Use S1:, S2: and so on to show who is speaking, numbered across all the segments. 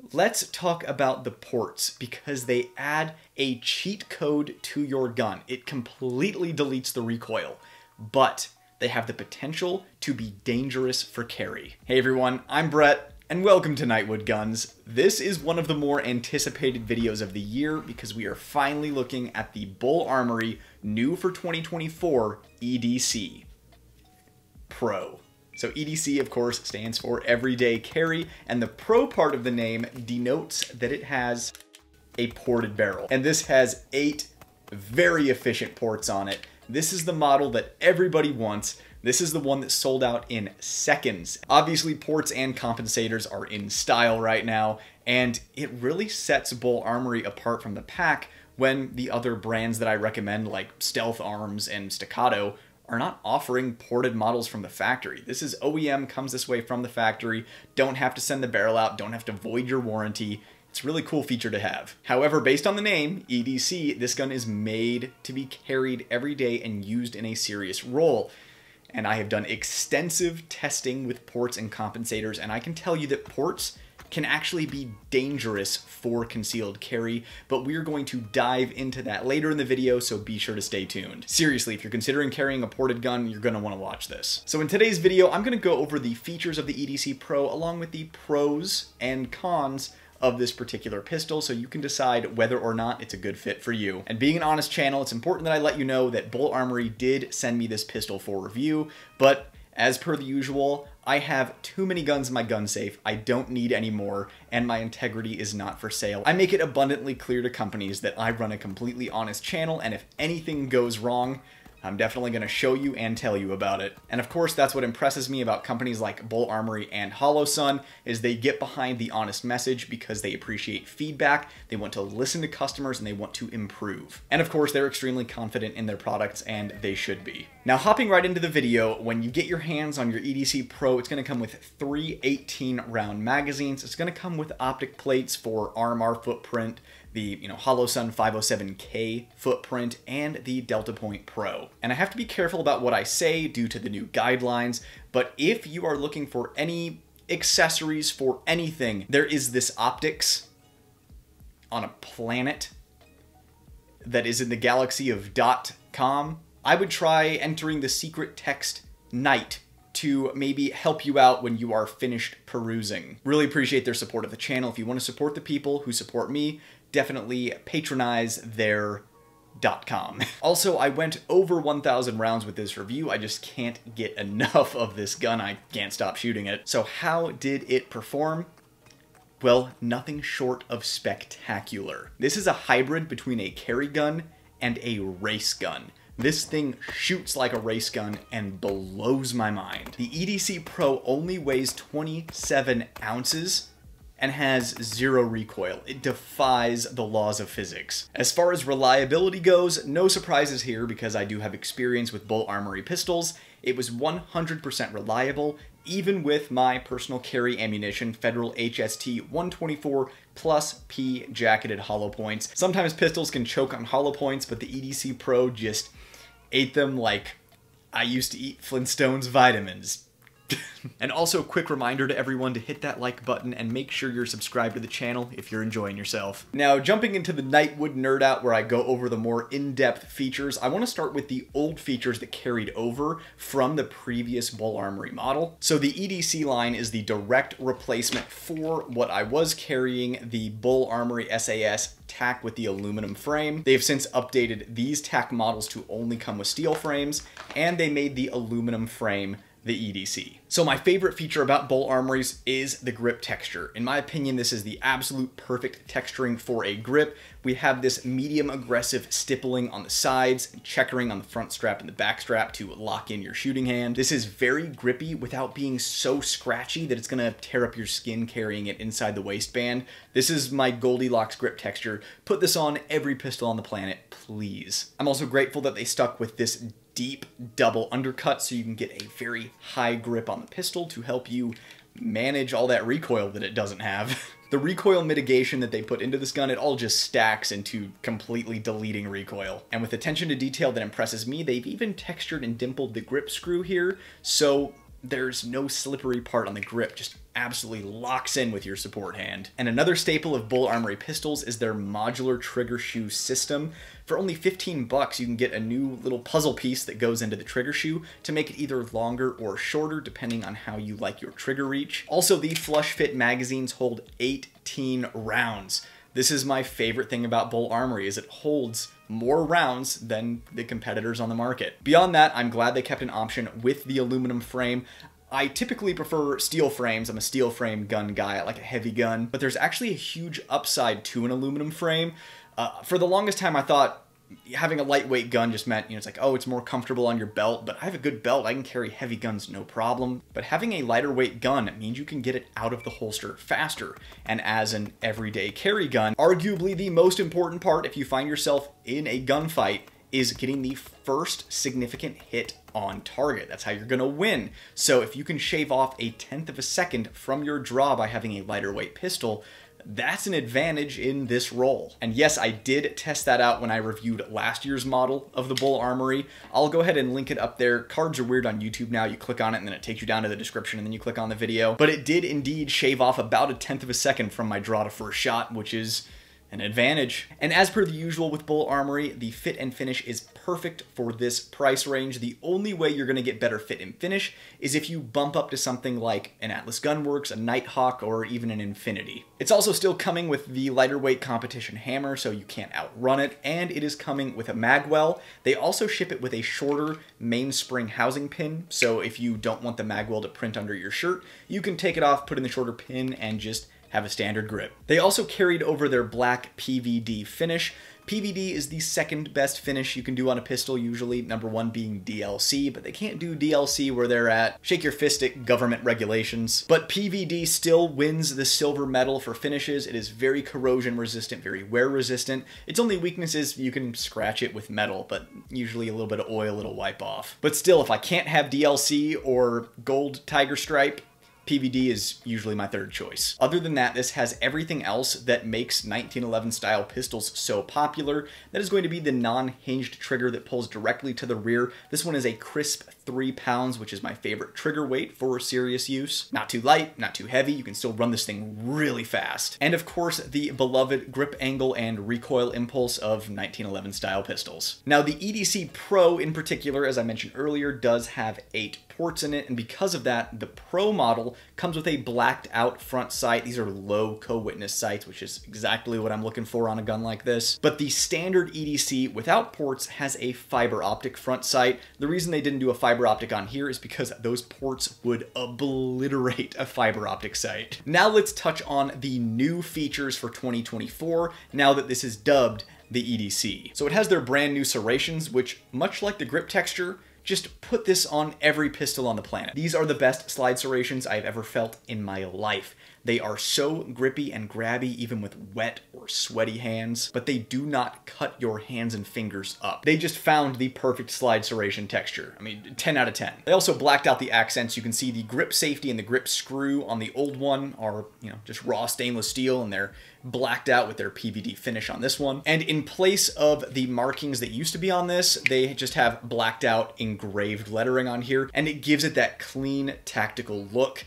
S1: Let's talk about the ports because they add a cheat code to your gun. It completely deletes the recoil, but they have the potential to be dangerous for carry. Hey everyone, I'm Brett, and welcome to Nightwood Guns. This is one of the more anticipated videos of the year because we are finally looking at the Bul Armory new for 2024 EDC PRO. So EDC, of course, stands for Everyday Carry, and the Pro part of the name denotes that it has a ported barrel. And this has 8 very efficient ports on it. This is the model that everybody wants. This is the one that sold out in seconds. Obviously, ports and compensators are in style right now, and it really sets Bul Armory apart from the pack when the other brands that I recommend, like Stealth Arms and Staccato, are not offering ported models from the factory. This is OEM, comes this way from the factory, don't have to send the barrel out, don't have to void your warranty. It's a really cool feature to have. However, based on the name, EDC, this gun is made to be carried every day and used in a serious role. And I have done extensive testing with ports and compensators, and I can tell you that ports can actually be dangerous for concealed carry, but we're going to dive into that later in the video, so be sure to stay tuned. Seriously, if you're considering carrying a ported gun, you're gonna wanna watch this. So in today's video, I'm gonna go over the features of the EDC Pro along with the pros and cons of this particular pistol, so you can decide whether or not it's a good fit for you. And being an honest channel, it's important that I let you know that Bul Armory did send me this pistol for review, but as per the usual, I have too many guns in my gun safe, I don't need any more, and my integrity is not for sale. I make it abundantly clear to companies that I run a completely honest channel, and if anything goes wrong, I'm definitely going to show you and tell you about it. And of course, that's what impresses me about companies like Bul Armory and HoloSun, is they get behind the honest message because they appreciate feedback, they want to listen to customers, and they want to improve. And of course, they're extremely confident in their products, and they should be. Now, hopping right into the video, when you get your hands on your EDC Pro, it's going to come with 3 18-round magazines. It's going to come with optic plates for RMR footprint, the HoloSun 507K footprint, and the Delta Point Pro. And I have to be careful about what I say due to the new guidelines, but if you are looking for any accessories for anything, there is this optics on a planet that is in the galaxy of .com. I would try entering the secret text night to maybe help you out when you are finished perusing. Really appreciate their support of the channel. If you want to support the people who support me, definitely patronize their .com. Also, I went over 1,000 rounds with this review. I just can't get enough of this gun. I can't stop shooting it. So how did it perform? Well, nothing short of spectacular. This is a hybrid between a carry gun and a race gun. This thing shoots like a race gun and blows my mind. The EDC Pro only weighs 27 ounces and has 0 recoil. It defies the laws of physics. As far as reliability goes, no surprises here because I do have experience with Bul Armory pistols. It was 100% reliable, even with my personal carry ammunition, Federal HST 124 plus P jacketed hollow points. Sometimes pistols can choke on hollow points, but the EDC Pro just ate them like I used to eat Flintstones vitamins. And also, quick reminder to everyone to hit that like button and make sure you're subscribed to the channel if you're enjoying yourself. Now, jumping into the Nightwood nerd out where I go over the more in-depth features, I want to start with the old features that carried over from the previous Bul Armory model. So the EDC line is the direct replacement for what I was carrying, the Bul Armory SAS tack with the aluminum frame. They've since updated these tack models to only come with steel frames, and they made the aluminum frame the EDC. So my favorite feature about Bul Armory's is the grip texture. In my opinion, this is the absolute perfect texturing for a grip. We have this medium aggressive stippling on the sides, and checkering on the front strap and the back strap to lock in your shooting hand. This is very grippy without being so scratchy that it's gonna tear up your skin carrying it inside the waistband. This is my Goldilocks grip texture. Put this on every pistol on the planet, please. I'm also grateful that they stuck with this deep double undercut so you can get a very high grip on the pistol to help you manage all that recoil that it doesn't have. The recoil mitigation that they put into this gun, it all just stacks into completely deleting recoil. And with attention to detail that impresses me, they've even textured and dimpled the grip screw here, so there's no slippery part on the grip, just absolutely locks in with your support hand. And another staple of Bul Armory pistols is their modular trigger shoe system. For only 15 bucks, you can get a new little puzzle piece that goes into the trigger shoe to make it either longer or shorter, depending on how you like your trigger reach. Also, the flush fit magazines hold 18 rounds. This is my favorite thing about Bul Armory, is it holds more rounds than the competitors on the market. Beyond that, I'm glad they kept an option with the aluminum frame. I typically prefer steel frames. I'm a steel frame gun guy. I like a heavy gun, but there's actually a huge upside to an aluminum frame. For the longest time, I thought having a lightweight gun just meant, it's like, oh, it's more comfortable on your belt, but I have a good belt. I can carry heavy guns, no problem. But having a lighter weight gun means you can get it out of the holster faster. And as an everyday carry gun, arguably the most important part if you find yourself in a gunfight is getting the first significant hit on target. That's how you're gonna win. So if you can shave off a 1/10 of a second from your draw by having a lighter weight pistol, that's an advantage in this role. And yes, I did test that out when I reviewed last year's model of the Bul Armory. I'll go ahead and link it up there. Cards are weird on YouTube now. You click on it and then it takes you down to the description and then you click on the video. But it did indeed shave off about a 1/10 of a second from my draw to first shot, which is an advantage. And as per the usual with Bul Armory, the fit and finish is perfect for this price range. The only way you're gonna get better fit and finish is if you bump up to something like an Atlas Gunworks, a Nighthawk, or even an Infinity. It's also still coming with the lighter weight competition hammer, so you can't outrun it, and it is coming with a magwell. They also ship it with a shorter mainspring housing pin, so if you don't want the magwell to print under your shirt, you can take it off, put in the shorter pin, and just have a standard grip. They also carried over their black PVD finish. PVD is the second best finish you can do on a pistol, usually, number one being DLC, but they can't do DLC where they're at shake your fist at government regulations. But PVD still wins the silver medal for finishes. It is very corrosion resistant, very wear resistant. Its only weakness is you can scratch it with metal, but usually a little bit of oil it'll wipe off. But still, if I can't have DLC or gold tiger stripe, PVD is usually my third choice. Other than that, this has everything else that makes 1911 style pistols so popular. That is going to be the non-hinged trigger that pulls directly to the rear. This one is a crisp 3 pounds, which is my favorite trigger weight for serious use. Not too light, not too heavy. You can still run this thing really fast. And of course, the beloved grip angle and recoil impulse of 1911 style pistols. Now, the EDC Pro in particular, as I mentioned earlier, does have 8 ports in it, and because of that, the Pro model comes with a blacked out front sight. These are low co-witness sights, which is exactly what I'm looking for on a gun like this. But the standard EDC without ports has a fiber optic front sight. The reason they didn't do a fiber optic on here is because those ports would obliterate a fiber optic sight. Now let's touch on the new features for 2024, now that this is dubbed the EDC. So it has their brand new serrations, which, much like the grip texture, just put this on every pistol on the planet. These are the best slide serrations I've ever felt in my life. They are so grippy and grabby even with wet or sweaty hands, but they do not cut your hands and fingers up. They just found the perfect slide serration texture. I mean, 10 out of 10. They also blacked out the accents. You can see the grip safety and the grip screw on the old one are, just raw stainless steel, and they're blacked out with their PVD finish on this one. And in place of the markings that used to be on this, they just have blacked out engraved lettering on here, and it gives it that clean, tactical look.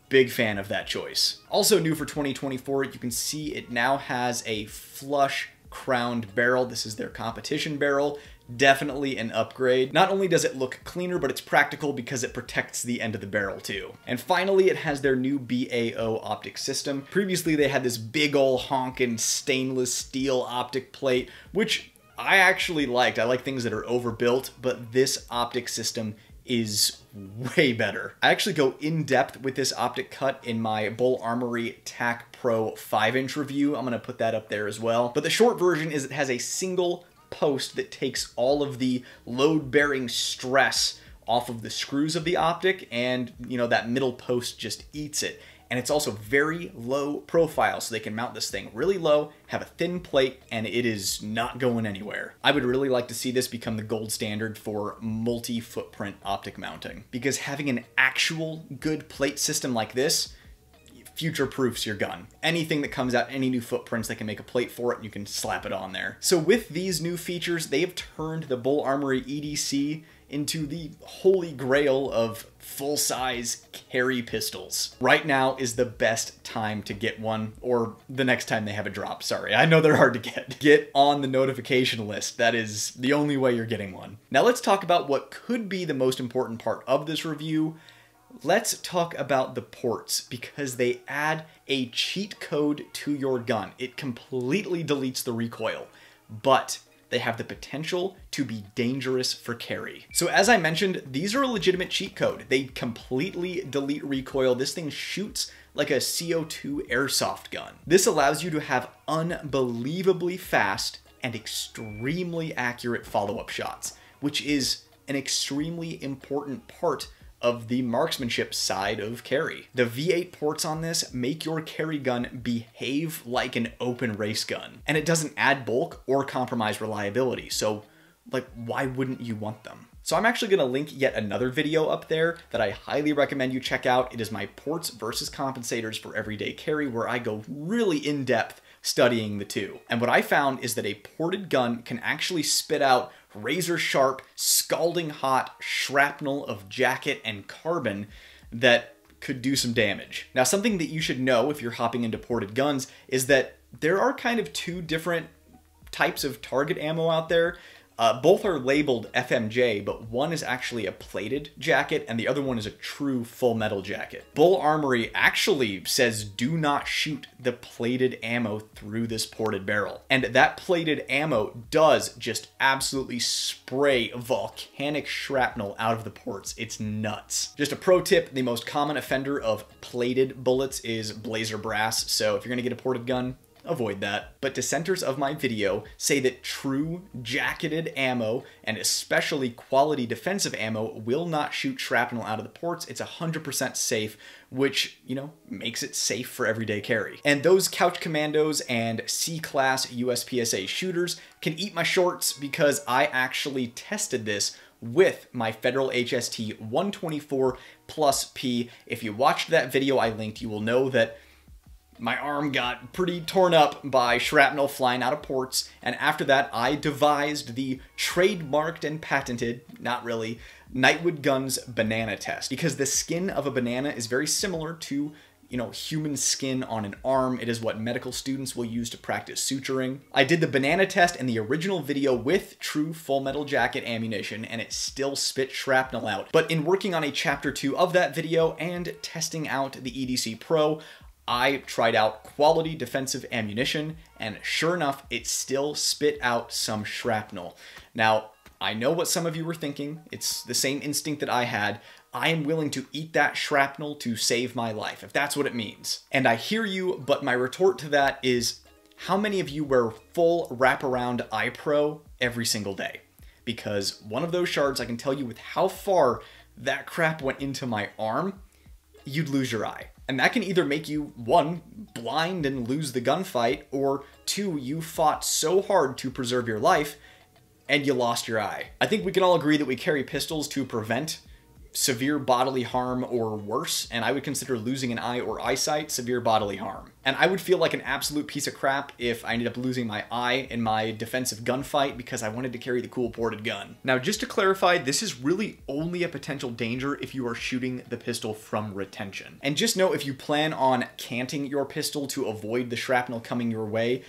S1: Big fan of that choice. Also new for 2024, you can see it now has a flush crowned barrel. This is their competition barrel. Definitely an upgrade. Not only does it look cleaner, but it's practical because it protects the end of the barrel too. And finally, it has their new BAO optic system. Previously, they had this big ol' honkin' stainless steel optic plate, which I actually liked. I like things that are overbuilt, but this optic system is way better. I actually go in depth with this optic cut in my Bul Armory TAC Pro 5-inch review. I'm gonna put that up there as well. But the short version is it has a single post that takes all of the load-bearing stress off of the screws of the optic, and that middle post just eats it. And it's also very low profile, so they can mount this thing really low, have a thin plate, and it is not going anywhere. I would really like to see this become the gold standard for multi-footprint optic mounting, because having an actual good plate system like this future-proofs your gun. Anything that comes out, any new footprints, they can make a plate for it and you can slap it on there. So with these new features, they have turned the Bul Armory EDC into the holy grail of full-size carry pistols. Right now is the best time to get one, or the next time they have a drop. Sorry, I know they're hard to get. Get on the notification list. That is the only way you're getting one. Now let's talk about what could be the most important part of this review. Let's talk about the ports, because they add a cheat code to your gun. It completely deletes the recoil, but they have the potential to be dangerous for carry. So as I mentioned, these are a legitimate cheat code. They completely delete recoil. This thing shoots like a CO2 airsoft gun. This allows you to have unbelievably fast and extremely accurate follow-up shots, which is an extremely important part of the marksmanship side of carry. The V8 ports on this make your carry gun behave like an open race gun, and it doesn't add bulk or compromise reliability, so like, why wouldn't you want them? So I'm actually gonna link yet another video up there that I highly recommend you check out. It is my ports versus compensators for everyday carry, where I go really in depth studying the two. And what I found is that a ported gun can actually spit out razor sharp, scalding hot shrapnel of jacket and carbon that could do some damage. Now, something that you should know if you're hopping into ported guns is that there are kind of two different types of target ammo out there. Both are labeled FMJ, but one is actually a plated jacket and the other one is a true full metal jacket. Bul Armory actually says do not shoot the plated ammo through this ported barrel. And that plated ammo does just absolutely spray volcanic shrapnel out of the ports. It's nuts. Just a pro tip, the most common offender of plated bullets is blazer brass, so if you're gonna get a ported gun, avoid that. But dissenters of my video say that true jacketed ammo, and especially quality defensive ammo, will not shoot shrapnel out of the ports. It's 100% safe, which, you know, makes it safe for everyday carry. And those Couch Commandos and C-Class USPSA shooters can eat my shorts, because I actually tested this with my Federal HST 124 Plus P. If you watched that video I linked, you will know that my arm got pretty torn up by shrapnel flying out of ports, and after that I devised the trademarked and patented, not really, Nightwood Guns banana test, because the skin of a banana is very similar to, you know, human skin on an arm. It is what medical students will use to practice suturing. I did the banana test in the original video with true full metal jacket ammunition, and it still spit shrapnel out. But in working on a chapter 2 of that video and testing out the EDC Pro, I tried out quality defensive ammunition, and sure enough, it still spit out some shrapnel. Now, I know what some of you were thinking. It's the same instinct that I had. I am willing to eat that shrapnel to save my life, if that's what it means. And I hear you, but my retort to that is, how many of you wear full wraparound eye pro every single day? Because one of those shards, I can tell you with how far that crap went into my arm, you'd lose your eye. And that can either make you, 1, blind and lose the gunfight, or 2, you fought so hard to preserve your life and you lost your eye. I think we can all agree that we carry pistols to prevent severe bodily harm or worse, and I would consider losing an eye or eyesight severe bodily harm. And I would feel like an absolute piece of crap if I ended up losing my eye in my defensive gunfight because I wanted to carry the cool ported gun. Now, just to clarify, this is really only a potential danger if you are shooting the pistol from retention. And just know, if you plan on canting your pistol to avoid the shrapnel coming your way,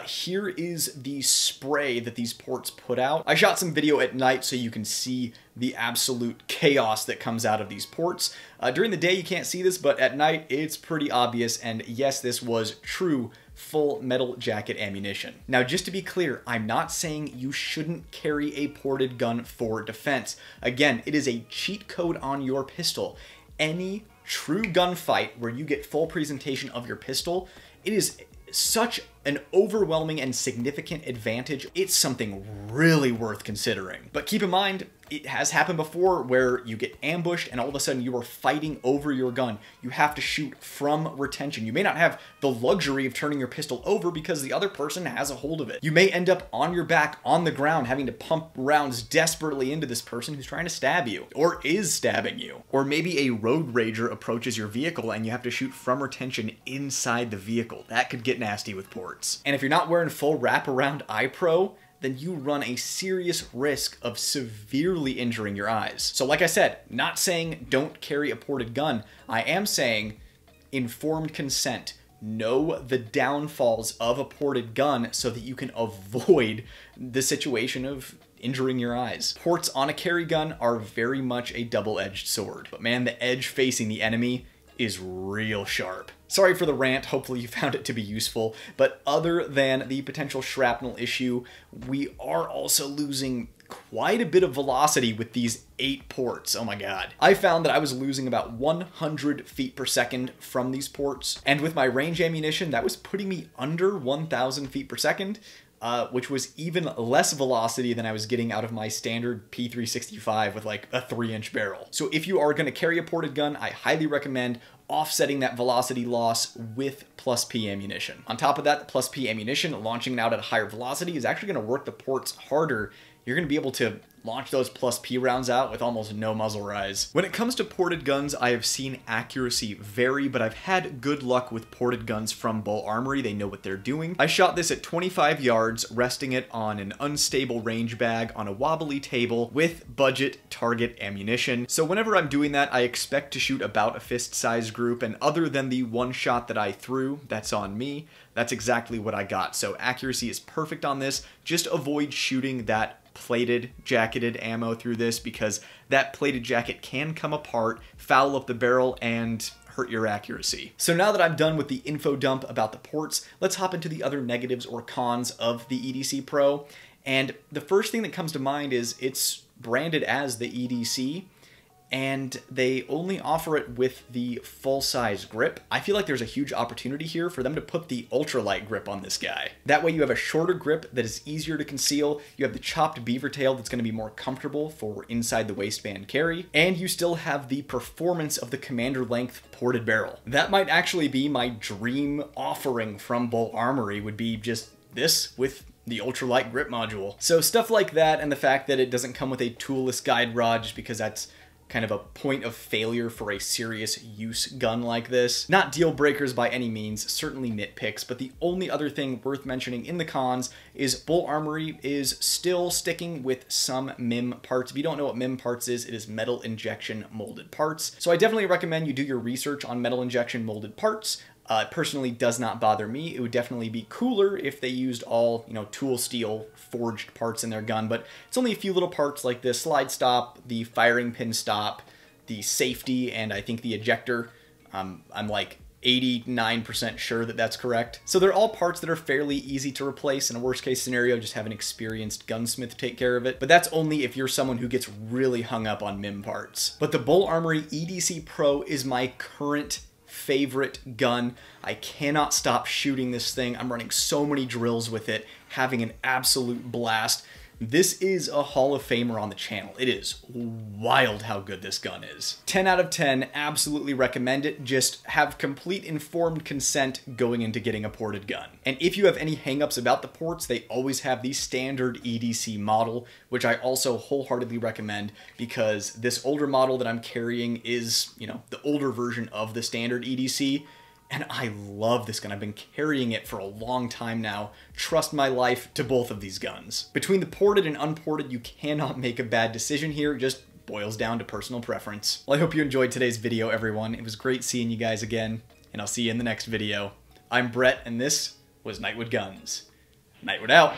S1: here is the spray that these ports put out. I shot some video at night so you can see the absolute chaos that comes out of these ports. During the day you can't see this, but at night it's pretty obvious, and yes, this was true full metal jacket ammunition. Now, just to be clear, I'm not saying you shouldn't carry a ported gun for defense. Again, it is a cheat code on your pistol. Any true gunfight where you get full presentation of your pistol, it is such an overwhelming and significant advantage. It's something really worth considering. But keep in mind, it has happened before where you get ambushed and all of a sudden you are fighting over your gun. You have to shoot from retention. You may not have the luxury of turning your pistol over because the other person has a hold of it. You may end up on your back on the ground having to pump rounds desperately into this person who's trying to stab you, or is stabbing you. Or maybe a road rager approaches your vehicle and you have to shoot from retention inside the vehicle. That could get nasty with ports. And if you're not wearing full wraparound eye pro, then you run a serious risk of severely injuring your eyes. So like I said, not saying don't carry a ported gun. I am saying informed consent. Know the downfalls of a ported gun so that you can avoid the situation of injuring your eyes. Ports on a carry gun are very much a double-edged sword, but man, the edge facing the enemy is real sharp. Sorry for the rant, hopefully you found it to be useful, but other than the potential shrapnel issue, we are also losing quite a bit of velocity with these 8 ports. Oh my god. I found that I was losing about 100 feet per second from these ports, and with my range ammunition, that was putting me under 1,000 feet per second, which was even less velocity than I was getting out of my standard P365 with like a 3-inch barrel. So if you are going to carry a ported gun, I highly recommend offsetting that velocity loss with plus P ammunition. On top of that, the plus P ammunition, launching it out at a higher velocity, is actually going to work the ports harder. You're going to be able to launch those plus P rounds out with almost no muzzle rise. When it comes to ported guns, I have seen accuracy vary, but I've had good luck with ported guns from Bul Armory. They know what they're doing. I shot this at 25 yards, resting it on an unstable range bag on a wobbly table with budget target ammunition. So whenever I'm doing that, I expect to shoot about a fist-sized group, and other than the one shot that I threw, that's on me, that's exactly what I got. So accuracy is perfect on this. Just avoid shooting that plated, jacketed ammo through this, because that plated jacket can come apart, foul up the barrel, and hurt your accuracy. So now that I'm done with the info dump about the ports, let's hop into the other negatives or cons of the EDC Pro. And the first thing that comes to mind is it's branded as the EDC, and they only offer it with the full-size grip. I feel like there's a huge opportunity here for them to put the ultralight grip on this guy. That way you have a shorter grip that is easier to conceal, you have the chopped beaver tail that's going to be more comfortable for inside the waistband carry, and you still have the performance of the commander length ported barrel. That might actually be my dream offering from Bul Armory, would be just this with the ultralight grip module. So stuff like that, and the fact that it doesn't come with a toolless guide rod, just because that's kind of a point of failure for a serious use gun like this. Not deal breakers by any means, certainly nitpicks, but the only other thing worth mentioning in the cons is Bul Armory is still sticking with some MIM parts. If you don't know what MIM parts is, it is metal injection molded parts. So I definitely recommend you do your research on metal injection molded parts. Personally does not bother me. It would definitely be cooler if they used all, tool steel forged parts in their gun, but it's only a few little parts like the slide stop, the firing pin stop, the safety, and I think the ejector. I'm like 89% sure that that's correct. So they're all parts that are fairly easy to replace. In a worst case scenario, just have an experienced gunsmith take care of it. But that's only if you're someone who gets really hung up on MIM parts. But the Bul Armory EDC Pro is my current favorite gun. I cannot stop shooting this thing. I'm running so many drills with it, having an absolute blast. This is a Hall of Famer on the channel. It is wild how good this gun is. 10 out of 10, absolutely recommend it. Just have complete informed consent going into getting a ported gun. And if you have any hangups about the ports, they always have the standard EDC model, which I also wholeheartedly recommend, because this older model that I'm carrying is, the older version of the standard EDC. And I love this gun. I've been carrying it for a long time now. Trust my life to both of these guns. Between the ported and unported, you cannot make a bad decision here. It just boils down to personal preference. Well, I hope you enjoyed today's video, everyone. It was great seeing you guys again, and I'll see you in the next video. I'm Brett, and this was Nightwood Guns. Nightwood out.